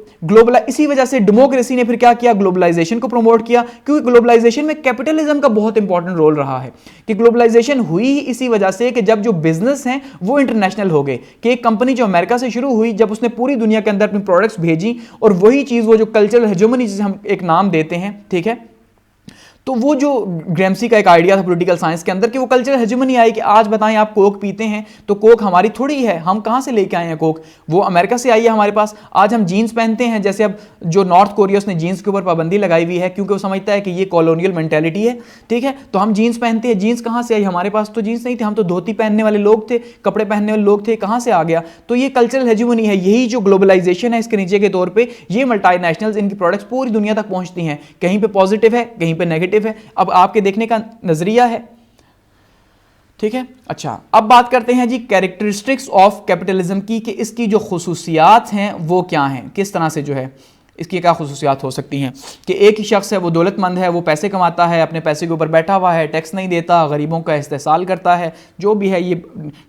इसी वजह से डेमोक्रेसी ने फिर क्या किया, ग्लोबलाइजेशन को प्रमोट किया, क्योंकि ग्लोबलाइजेशन में कैपिटलिज्म का बहुत इंपॉर्टेंट रोल रहा है। कि ग्लोबलाइजेशन हुई ही इसी वजह से कि जब जो बिजनेस हैं वो इंटरनेशनल हो गए, कि एक कंपनी जो अमेरिका से शुरू हुई, जब उसने पूरी दुनिया के अंदर अपनी प्रोडक्ट्स भेजी, और वही चीज, वो जो कल्चरल हेजेमनी जिसे हम एक नाम देते हैं, ठीक है, तो वो जो ग्रैम्सी का एक आइडिया था पॉलिटिकल साइंस के अंदर, कि वो कल्चरल हेजेमनी आई, कि आज बताएं आप कोक पीते हैं तो कोक हमारी थोड़ी है, हम कहां से लेके आए हैं कोक, वो अमेरिका से आई है हमारे पास। आज हम जीन्स पहनते हैं, जैसे अब जो नॉर्थ कोरिया उसने जीन्स के ऊपर पाबंदी लगाई हुई है, क्योंकि वो समझता है कि ये कॉलोनियल मेंटेलिटी है, ठीक है, तो हम जीन्स पहनते हैं। जीन्स कहां से आई, हमारे पास तो जीन्स नहीं थे, हम तो धोती पहनने वाले लोग थे, कपड़े पहनने वाले लोग थे, कहां से आ गया। तो ये कल्चरल हेजेमनी है, यही जो ग्लोबलाइजेशन है, इसके नीचे के तौर पर ये मल्टीनेशनल्स, इनकी प्रोडक्ट्स पूरी दुनिया तक पहुंचती हैं, कहीं पर पॉजिटिव है, कहीं पर नेगेटिव है, अब आपके देखने का नजरिया है, ठीक है। अच्छा, अब बात करते हैं जी कैरेक्टरिस्टिक्स ऑफ कैपिटलिज्म की, कि इसकी जो खुसूसियात हैं वो क्या हैं, किस तरह से जो है इसकी क्या खुसूसियात हो सकती हैं। कि एक ही शख्स है, वो दौलतमंद है, वो पैसे कमाता है, अपने पैसे के ऊपर बैठा हुआ है, टैक्स नहीं देता, गरीबों का इस्तेहसाल करता है, जो भी है ये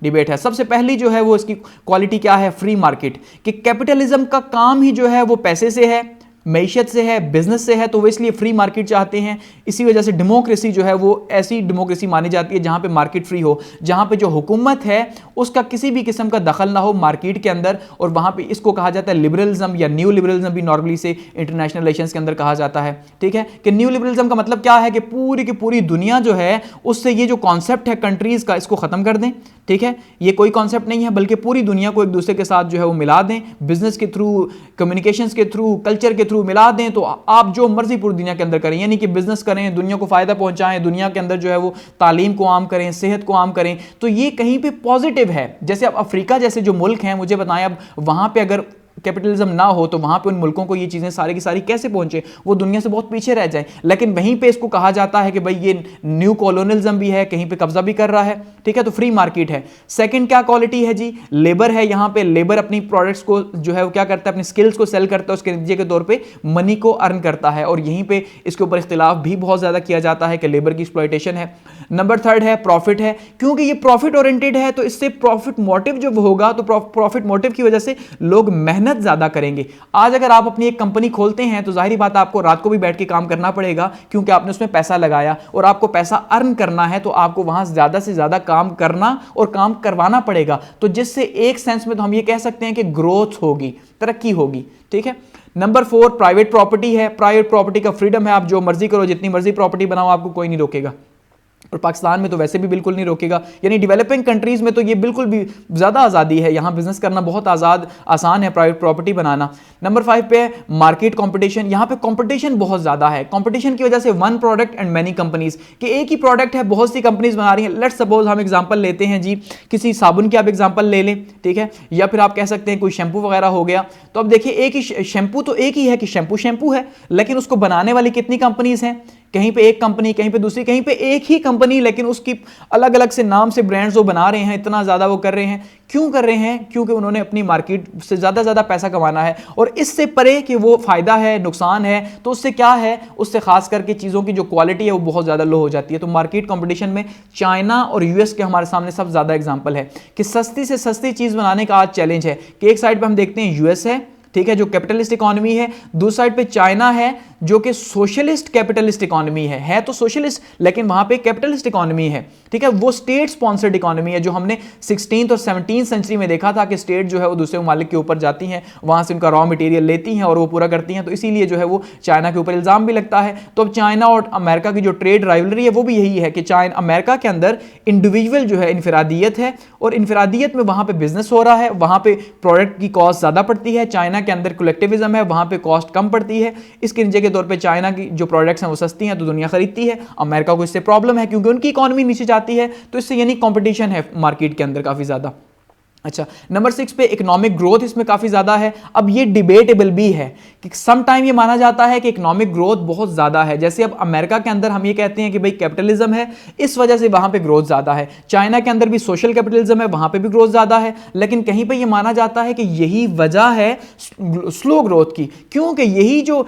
डिबेट है। सबसे पहली जो है वो इसकी क्वालिटी क्या है, फ्री मार्केट, कि कैपिटलिज्म का काम ही जो है वो पैसे से है, मैशियत से है, बिजनेस से है, तो वो इसलिए फ्री मार्केट चाहते हैं। इसी वजह से डेमोक्रेसी जो है वो ऐसी डेमोक्रेसी मानी जाती है जहां पे मार्केट फ्री हो, जहां पे जो हुकूमत है उसका किसी भी किस्म का दखल ना हो मार्केट के अंदर, और वहां पे इसको कहा जाता है लिबरलिज्म, या न्यू लिबरलिज्म भी नॉर्मली से इंटरनेशनल रिलेशंस के अंदर कहा जाता है, ठीक है। कि न्यू लिबरलिज्म का मतलब क्या है, कि पूरी की पूरी दुनिया जो है उससे ये जो कॉन्सेप्ट है कंट्रीज का, इसको खत्म कर दें, ठीक है। ये कोई कॉन्सेप्ट नहीं है, बल्कि पूरी दुनिया को एक दूसरे के साथ जो है वो मिला दें, बिजनेस के थ्रू, कम्युनिकेशंस के थ्रू, कल्चर के थ्रू मिला दें, तो आप जो मर्जी पूरी दुनिया के अंदर करें, यानी कि बिजनेस करें, दुनिया को फायदा पहुंचाएं, दुनिया के अंदर जो है वो तालीम को आम करें, सेहत को आम करें, तो ये कहीं पे पॉजिटिव है। जैसे अब अफ्रीका जैसे जो मुल्क हैं, मुझे बताएं अब वहां पे अगर कैपिटलिज्म ना हो तो वहां पे उन मुल्कों को ये चीजें सारी की सारी कैसे पहुंचे, वो दुनिया से बहुत पीछे रह जाए। लेकिन वहीं पे इसको कहा जाता है कि भाई ये न्यू कॉलोनियलिज्म भी है, कहीं पे कब्जा भी कर रहा है, ठीक है, तो फ्री मार्केट है। सेकंड क्या क्वालिटी है जी, लेबर है। यहाँ पे लेबर अपनी प्रोडक्ट्स को जो है वो क्या करता है, अपनी स्किल्स को सेल करता है, उसके नतीजे के तौर पर मनी को अर्न करता है, और यहीं पर इसके ऊपर इख्तिलाफ भी बहुत ज्यादा किया जाता है कि लेबर की एक्सप्लॉयटेशन है। नंबर थर्ड है प्रॉफिट है, क्योंकि ये प्रॉफिट ओरिएंटेड है, तो इससे प्रॉफिट मोटिव जो होगा, तो प्रॉफिट मोटिव की वजह से लोग मेहनत ज्यादा करेंगे। आज अगर आप अपनी एक कंपनी खोलते हैं तो जाहिर बात है आपको रात को भी बैठ के काम करना पड़ेगा, क्योंकि आपने उसमें पैसा लगाया, और आपको पैसा अर्न करना है, तो आपको वहां ज्यादा से ज्यादा काम करना और काम करवाना पड़ेगा। तो जिससे एक सेंस में तो हम ये कह सकते हैं कि ग्रोथ होगी, तरक्की होगी, ठीक है। नंबर 4 प्राइवेट प्रॉपर्टी है। प्राइवेट प्रॉपर्टी का फ्रीडम है, आप जो मर्जी करो, जितनी मर्जी प्रॉपर्टी बनाओ, आपको कोई नहीं रोकेगा, और पाकिस्तान में तो वैसे भी बिल्कुल नहीं रोकेगा। यानी डेवलपिंग कंट्रीज में तो ये बिल्कुल भी ज़्यादा आज़ादी है, यहाँ बिजनेस करना बहुत आसान है, प्राइवेट प्रॉपर्टी बनाना। नंबर 5 पे मार्केट कंपटीशन। यहाँ पे कंपटीशन बहुत ज़्यादा है। कंपटीशन की वजह से one product and many companies, कि एक ही प्रोडक्ट है, बहुत सी कंपनीज बना रही हैं। लेट्स सपोज हम एग्जांपल लेते हैं जी, किसी साबुन की आप एग्जांपल ले लें, ठीक है, या फिर आप कह सकते हैं कोई शैम्पू वगैरह हो गया। तो अब देखिए, एक ही शैम्पू तो एक ही है कि शैम्पू है, लेकिन उसको बनाने वाली कितनी कंपनीज हैं, कहीं पे एक कंपनी, कहीं पे दूसरी, कहीं पे एक ही कंपनी लेकिन उसकी अलग अलग से नाम से ब्रांड्स वो बना रहे हैं, इतना ज़्यादा वो कर रहे हैं। क्यों कर रहे हैं? क्योंकि उन्होंने अपनी मार्केट से ज़्यादा पैसा कमाना है, और इससे परे कि वो फ़ायदा है नुकसान है, तो उससे क्या है, उससे खास करके चीज़ों की जो क्वालिटी है वो बहुत ज़्यादा लो हो जाती है। तो मार्केट कंपटीशन में चाइना और यूएस के हमारे सामने सबसे ज़्यादा एग्जाम्पल है कि सस्ती से सस्ती चीज़ बनाने का आज चैलेंज है कि एक साइड पर हम देखते हैं यूएस है, ठीक है, जो कैपिटलिस्ट इकोनॉमी है, दूसरी साइड पे चाइना है जो कि सोशलिस्ट कैपिटलिस्ट इकोनॉमी है तो सोशलिस्ट लेकिन वहां पे कैपिटलिस्ट इकोनॉमी है, ठीक है, वो स्टेट स्पॉन्सर्ड इकोनॉमी है, जो हमने 16th और 17th सेंचुरी में देखा था कि स्टेट जो है वो दूसरे ममालिक के ऊपर जाती हैं, वहां से उनका रॉ मटेरियल लेती हैं और वो पूरा करती हैं, तो इसीलिए जो है वो चाइना के ऊपर इल्जाम भी लगता है। तो अब चाइना और अमेरिका की जो ट्रेड राइवलरी है वो भी यही है कि चाइना अमेरिका के अंदर इंडिविजुअल जो है इनफरादियत है, और इनफरादियत में वहां पे बिजनेस हो रहा है, वहां पे प्रोडक्ट की कॉस्ट ज्यादा पड़ती है, चाइना के अंदर कलेक्टिविज्म है, वहां पे कॉस्ट कम पड़ती है। इसके नतीजे के तौर पे चाइना की जो प्रोडक्ट्स हैं वो सस्ती हैं तो दुनिया खरीदती है, अमेरिका को इससे प्रॉब्लम है क्योंकि उनकी इकोनॉमी नीचे जाती है, तो इससे यानी कंपटीशन है मार्केट के अंदर काफी ज्यादा। अच्छा, नंबर 6 पे इकोनॉमिक ग्रोथ इसमें काफी ज्यादा है। अब ये डिबेटेबल भी है कि सम टाइम ये माना जाता है कि इकोनॉमिक ग्रोथ बहुत ज्यादा है, जैसे अब अमेरिका के अंदर हम ये कहते हैं कि भाई कैपिटलिज्म है, इस वजह से वहां पे ग्रोथ ज्यादा है, चाइना के अंदर भी सोशल कैपिटलिज्म है, वहां पे भी ग्रोथ ज्यादा है, लेकिन कहीं पे ये माना जाता है कि यही वजह है स्लो ग्रोथ की, क्योंकि यही जो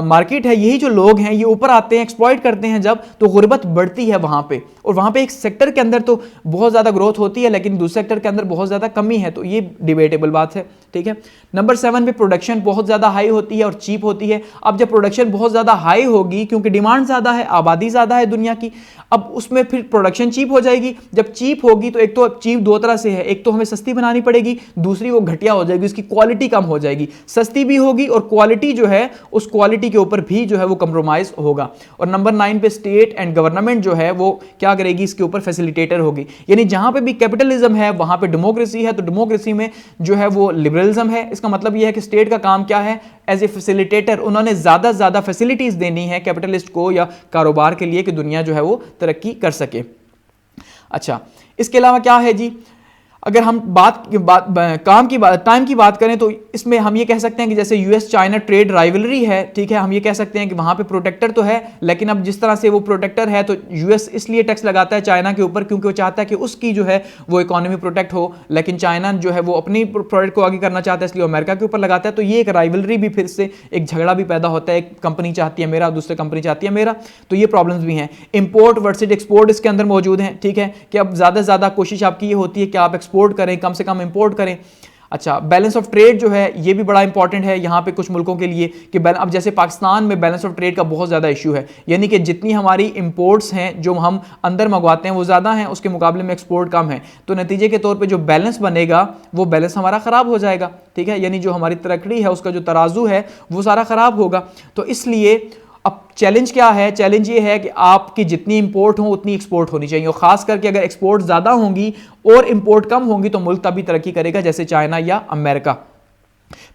मार्केट है, यही जो लोग हैं ये ऊपर आते हैं, एक्सप्लॉइट करते हैं जब, तो गुर्बत बढ़ती है वहां पे, और वहां पे एक सेक्टर के अंदर तो बहुत ज्यादा ग्रोथ होती है लेकिन दूसरे सेक्टर के अंदर बहुत ज्यादा कमी है, तो ये डिबेटेबल बात है, ठीक है। नंबर 7 पे प्रोडक्शन बहुत ज्यादा हाई होती है और चीप होती है। अब जब प्रोडक्शन बहुत ज्यादा हाई होगी क्योंकि डिमांड ज्यादा है, आबादी ज्यादा है दुनिया की, अब उसमें फिर प्रोडक्शन चीप हो जाएगी। जब चीप होगी तो एक तो चीप दो तरह से है, एक तो हमें सस्ती बनानी पड़ेगी, दूसरी वो घटिया हो जाएगी, उसकी क्वालिटी कम हो जाएगी, सस्ती भी होगी और क्वालिटी जो है उस क्वालिटी के ऊपर भी जो है वो कंप्रोमाइज होगा। और नंबर 9 पे स्टेट एंड गवर्नमेंट जो है वो क्या करेगी, इसके ऊपर फैसिलिटेटर होगी, यानी जहां पे भी कैपिटलिज्म है वहां पे डेमोक्रेसी है, तो डेमोक्रेसी में जो है वो लिबरलिज्म है। इसका मतलब यह है कि स्टेट का काम क्या है, एज ए फैसिलिटेटर, उन्होंने ज्यादा से ज्यादा फैसिलिटीज देनी है कैपिटलिस्ट को या कारोबार के लिए कि दुनिया जो है वो तरक्की कर सके। अच्छा, इसके अलावा क्या है जी, अगर हम टाइम की बात करें तो इसमें हम ये कह सकते हैं कि जैसे यूएस चाइना ट्रेड राइवलरी है, ठीक है, हम ये कह सकते हैं कि वहां पे प्रोटेक्टर तो है, लेकिन अब जिस तरह से वो प्रोटेक्टर है तो यूएस इसलिए टैक्स लगाता है चाइना के ऊपर क्योंकि वो चाहता है कि उसकी जो है वो इकोनॉमी प्रोटेक्ट हो, लेकिन चाइना जो है वो अपनी प्रोडक्ट को आगे करना चाहता है इसलिए अमेरिका के ऊपर लगाता है। तो ये एक राइवलरी भी, फिर से एक झगड़ा भी पैदा होता है, एक कंपनी चाहती है मेरा, दूसरी कंपनी चाहती है मेरा, तो ये प्रॉब्लम्स भी हैं। इंपोर्ट वर्सेस एक्सपोर्ट इसके अंदर मौजूद हैं, ठीक है, कि अब ज्यादा से ज्यादा कोशिश आपकी ये होती है कि आप एक्सपोर्ट करें, कम से कम इंपोर्ट करें। अच्छा, बैलेंस ऑफ ट्रेड जो है ये भी बड़ा इंपॉर्टेंट है यहाँ पे कुछ मुल्कों के लिए कि अब जैसे पाकिस्तान में बैलेंस ऑफ ट्रेड का बहुत ज़्यादा इशू है, यानी कि जितनी हमारी इंपोर्ट्स हैं जो हम अंदर मंगवाते हैं वो ज़्यादा हैं, उसके मुकाबले में एक्सपोर्ट कम है, तो नतीजे के तौर पे जो बैलेंस बनेगा वो बैलेंस हमारा ख़राब हो जाएगा, ठीक है, यानी जो हमारी तरक्की है उसका जो तराजू है वो सारा ख़राब होगा। तो इसलिए अब चैलेंज क्या है, चैलेंज ये है कि आपकी जितनी इंपोर्ट हो उतनी एक्सपोर्ट होनी चाहिए, और खास करके अगर एक्सपोर्ट ज़्यादा होंगी और इंपोर्ट कम होंगी तो मुल्क तभी तरक्की करेगा जैसे चाइना या अमेरिका।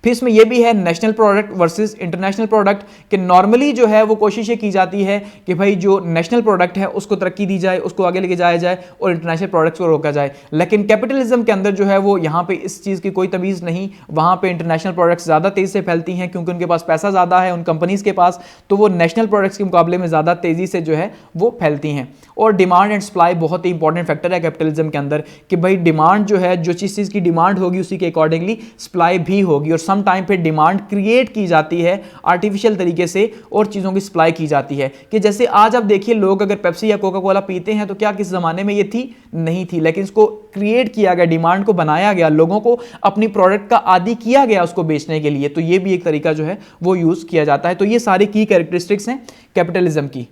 फिर इसमें यह भी है national product versus international product, कि नॉर्मली जो है वो कोशिश ये की जाती है कि भाई जो नेशनल प्रोडक्ट है उसको तरक्की दी जाए, उसको आगे लेके जाया जाए और इंटरनेशनल प्रोडक्ट्स को रोका जाए, लेकिन कैपिटलिज्म के अंदर जो है वो यहाँ पे इस चीज़ की कोई तमीज़ नहीं, वहाँ पे इंटरनेशनल प्रोडक्ट्स ज़्यादा तेज़ी से फैलती हैं क्योंकि उनके पास पैसा ज़्यादा है उन कंपनीज़ के पास, तो वो नेशनल प्रोडक्ट्स के मुकाबले में ज़्यादा तेज़ी से जो है वो फैलती हैं। और डिमांड एंड सप्लाई बहुत ही इंपॉर्टेंट फैक्टर है कैपिटलिज्म के अंदर कि भाई डिमांड जो है, जो चीज़ की डिमांड होगी उसी के अकॉर्डिंगली सप्लाई भी होगी, और सम टाइम पे डिमांड क्रिएट की जाती है आर्टिफिशियल तरीके से और चीज़ों की सप्लाई की जाती है, कि जैसे आज आप देखिए लोग अगर पेप्सी या कोका कोला पीते हैं तो क्या किस ज़माने में ये थी, नहीं थी, लेकिन इसको क्रिएट किया गया, डिमांड को बनाया गया, लोगों को अपनी प्रोडक्ट का आदी किया गया उसको बेचने के लिए, तो ये भी एक तरीका जो है वो यूज़ किया जाता है। तो ये सारी की कैरेक्टरिस्टिक्स हैं कैपिटलिज्म की।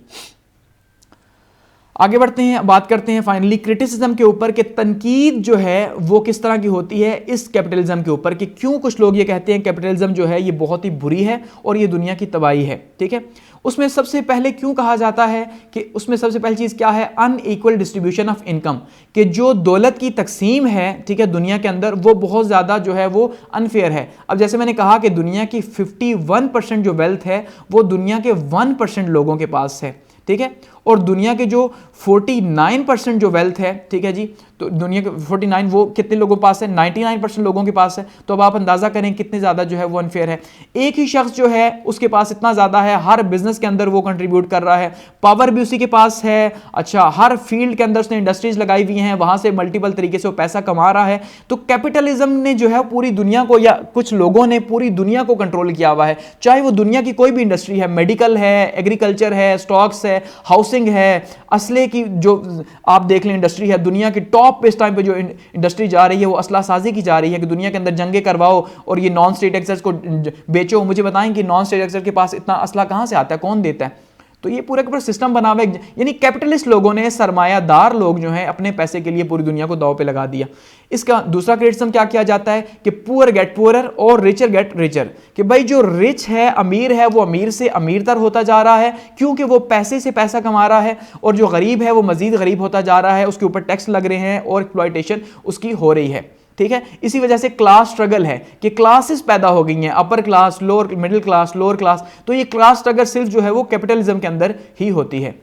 आगे बढ़ते हैं, बात करते हैं फाइनली क्रिटिसिज्म के ऊपर कि तनकीद जो है वो किस तरह की होती है इस कैपिटलिज्म के ऊपर, कि क्यों कुछ लोग ये कहते हैं कैपिटलिज्म जो है ये बहुत ही बुरी है और ये दुनिया की तबाही है, ठीक है। उसमें सबसे पहले क्यों कहा जाता है कि उसमें सबसे पहली चीज़ क्या है, अनइक्वल डिस्ट्रीब्यूशन ऑफ इनकम, कि जो दौलत की तकसीम है, ठीक है, दुनिया के अंदर वो बहुत ज़्यादा जो है वो अनफेयर है। अब जैसे मैंने कहा कि दुनिया की 51% जो वेल्थ है वो दुनिया के 1% लोगों के पास है, ठीक है, और दुनिया के जो 49% जो वेल्थ है, ठीक है जी, तो दुनिया के 49 वो कितने लोगों के पास है, 99% लोगों के पास है। तो अब आप अंदाजा करें कितने ज्यादा जो है वो अनफेयर है। एक ही शख्स जो है उसके पास इतना ज्यादा है, हर बिजनेस के अंदर वो कंट्रीब्यूट कर रहा है, पावर भी उसी के पास है, अच्छा हर फील्ड के अंदर उसने इंडस्ट्रीज लगाई हुई हैं, वहां से मल्टीपल तरीके से वो पैसा कमा रहा है। तो कैपिटलिज्म ने जो है पूरी दुनिया को, या कुछ लोगों ने पूरी दुनिया को कंट्रोल किया हुआ है, चाहे वो दुनिया की कोई भी इंडस्ट्री है, मेडिकल है, एग्रीकल्चर है, स्टॉक्स है, हाउसिंग है, असले की जो आप देख लें इंडस्ट्री है, दुनिया की टॉप पे इस टाइम पे जो इंडस्ट्री जा रही है वो असला साजी की जा रही है कि दुनिया के अंदर जंगे करवाओ और ये नॉन स्टेट एक्टर्स को बेचो। मुझे बताएं कि नॉन स्टेट एक्टर के पास इतना असला कहां से आता है, कौन देता है? तो ये पूरा का पूरा सिस्टम बना हुआ है, यानी कैपिटलिस्ट लोगों ने, सरमायादार लोग जो हैं, अपने पैसे के लिए पूरी दुनिया को दांव पे लगा दिया। इसका दूसरा क्रिटिसिज्म क्या किया जाता है कि पुअर गेट पुअरर और रिचर गेट रिचर, कि भाई जो रिच है, अमीर है, वो अमीर से अमीरतर होता जा रहा है क्योंकि वो पैसे से पैसा कमा रहा है, और जो गरीब है वो मजीद गरीब होता जा रहा है, उसके ऊपर टैक्स लग रहे हैं और एक्सप्लॉयटेशन उसकी हो रही है, ठीक है। इसी वजह से क्लास स्ट्रगल है कि क्लासेस पैदा हो गई हैं, upper class, lower, middle class, lower class. तो ये क्लास स्ट्रगल सिर्फ जो है वो कैपिटलिज्म के अंदर ही होती है।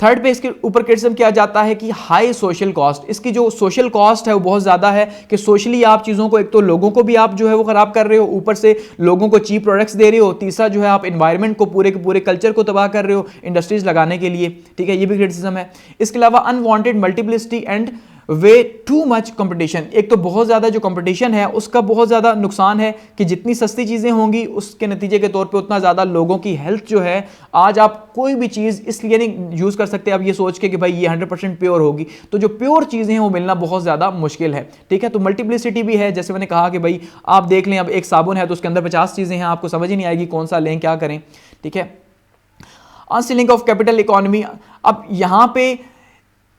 थर्ड पे इसके ऊपर क्रिटिसिज्म किया जाता है कि हाई सोशल कॉस्ट, इसकी जो सोशल कॉस्ट है वो बहुत ज्यादा है कि सोशली आप चीजों को, एक तो लोगों को भी आप जो है वो खराब कर रहे हो, ऊपर से लोगों को चीप प्रोडक्ट्स दे रहे हो, तीसरा जो है आप एनवायरनमेंट को, पूरे के पूरे कल्चर को तबाह कर रहे हो इंडस्ट्रीज लगाने के लिए, ठीक है, ये भी क्रिटिसिज्म है। इसके अलावा unwanted multiplicity and way too much competition, एक तो बहुत ज्यादा जो कंपटीशन है उसका बहुत ज्यादा नुकसान है कि जितनी सस्ती चीजें होंगी उसके नतीजे के तौर पे उतना ज्यादा लोगों की हेल्थ जो है, आज आप कोई भी चीज इसलिए नहीं यूज कर सकते आप ये सोच के कि भाई ये 100% प्योर होगी, तो जो प्योर चीजें हैं वो मिलना बहुत ज्यादा मुश्किल है, ठीक है। तो मल्टीप्लिसिटी भी है, जैसे मैंने कहा कि भाई आप देख लें, अब एक साबुन है तो उसके अंदर 50 चीजें हैं, आपको समझ ही नहीं आएगी कौन सा लें, क्या करें, ठीक है। अनस्टीलिंग ऑफ कैपिटल इकोनॉमी, अब यहां पे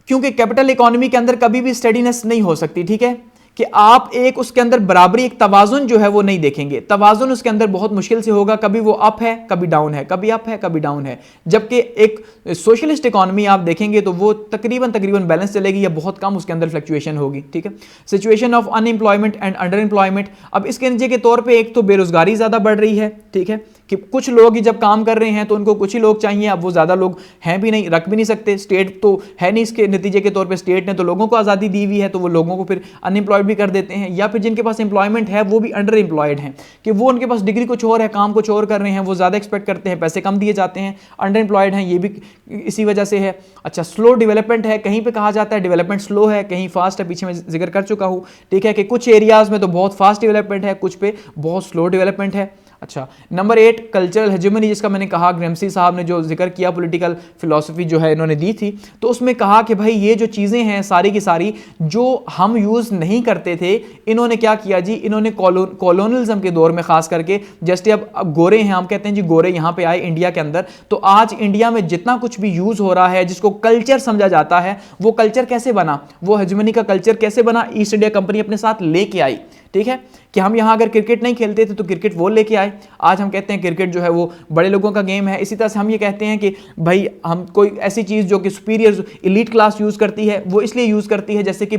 क्योंकि कैपिटल इकोनॉमी के अंदर कभी भी स्टेडीनेस नहीं हो सकती, ठीक है, कि आप एक उसके अंदर बराबरी, एक तवाजुन जो है वो नहीं देखेंगे, तवाजुन उसके अंदर बहुत मुश्किल से होगा, कभी वो अप है कभी डाउन है, कभी अप है कभी डाउन है। जबकि एक सोशलिस्ट इकोनॉमी आप देखेंगे तो वो तकरीबन बैलेंस चलेगी या बहुत कम उसके अंदर फ्लक्चुएशन होगी, ठीक है। Situation of unemployment and under employment, अब इसके नतीजे के तौर पर एक तो बेरोजगारी ज्यादा बढ़ रही है, ठीक है, कि कुछ लोग ही जब काम कर रहे हैं तो उनको कुछ ही लोग चाहिए, अब वो ज्यादा लोग हैं भी नहीं, रख भी नहीं सकते, स्टेट तो है नहीं, इसके नतीजे के तौर पे स्टेट ने तो लोगों को आज़ादी दी हुई है, तो वो लोगों को फिर अनएम्प्लॉयड भी कर देते हैं, या फिर जिनके पास एम्प्लॉयमेंट है वो भी अंडर एम्प्लॉयड हैं कि वो उनके पास डिग्री कुछ और है, काम कुछ और कर रहे हैं, वो ज़्यादा एक्सपेक्ट करते हैं, पैसे कम दिए जाते हैं, अंडर एम्प्लॉयड हैं, ये भी इसी वजह से है। अच्छा, स्लो डेवलपमेंट है, कहीं पर कहा जाता है डेवलपमेंट स्लो है, कहीं फास्ट है, पीछे मैं जिक्र कर चुका हूँ, ठीक है, कि कुछ एरियाज में तो बहुत फास्ट डेवलपमेंट है, कुछ पे बहुत स्लो डेवलपमेंट है। अच्छा, नंबर 8 कल्चरल हेजेमनी, जिसका मैंने कहा ग्रैम्सी साहब ने जो जिक्र किया, पॉलिटिकल फिलॉसफी जो है इन्होंने दी थी, तो उसमें कहा कि भाई ये जो चीज़ें हैं सारी की सारी जो हम यूज़ नहीं करते थे, इन्होंने क्या किया जी, इन्होंने कॉलोनियलिज्म के दौर में खास करके, जैसे अब गोरे हैं, हम कहते हैं जी गोरे यहाँ पे आए इंडिया के अंदर, तो आज इंडिया में जितना कुछ भी यूज़ हो रहा है जिसको कल्चर समझा जाता है, वो कल्चर कैसे बना, वो हेजेमनी का कल्चर कैसे बना, ईस्ट इंडिया कंपनी अपने साथ लेके आई, ठीक है, कि हम यहाँ अगर क्रिकेट नहीं खेलते थे तो क्रिकेट वो लेके आए, आज हम कहते हैं क्रिकेट जो है वो बड़े लोगों का गेम है। इसी तरह से हम ये कहते हैं कि भाई हम कोई ऐसी चीज़ जो कि सुपीरियर इलीट क्लास यूज़ करती है, वो इसलिए यूज़ करती है, जैसे कि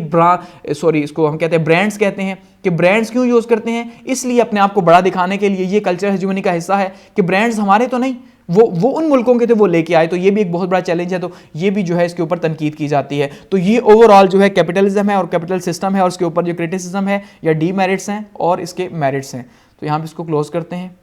इसको हम कहते हैं ब्रांड्स कहते हैं, कि ब्रांड्स क्यों यूज़ करते हैं, इसलिए अपने आप को बड़ा दिखाने के लिए, ये कल्चर हेजेमनी का हिस्सा है कि ब्रांड्स हमारे तो नहीं, वो उन मुल्कों के थे, वो लेके आए, तो ये भी एक बहुत बड़ा चैलेंज है, तो ये भी जो है इसके ऊपर तनकीद की जाती है। तो ये ओवरऑल जो है कैपिटलिज्म है और कैपिटल सिस्टम है, और उसके ऊपर जो क्रिटिसिज्म है या डीमेरिट्स हैं और इसके मेरिट्स हैं। तो यहाँ पे इसको क्लोज करते हैं।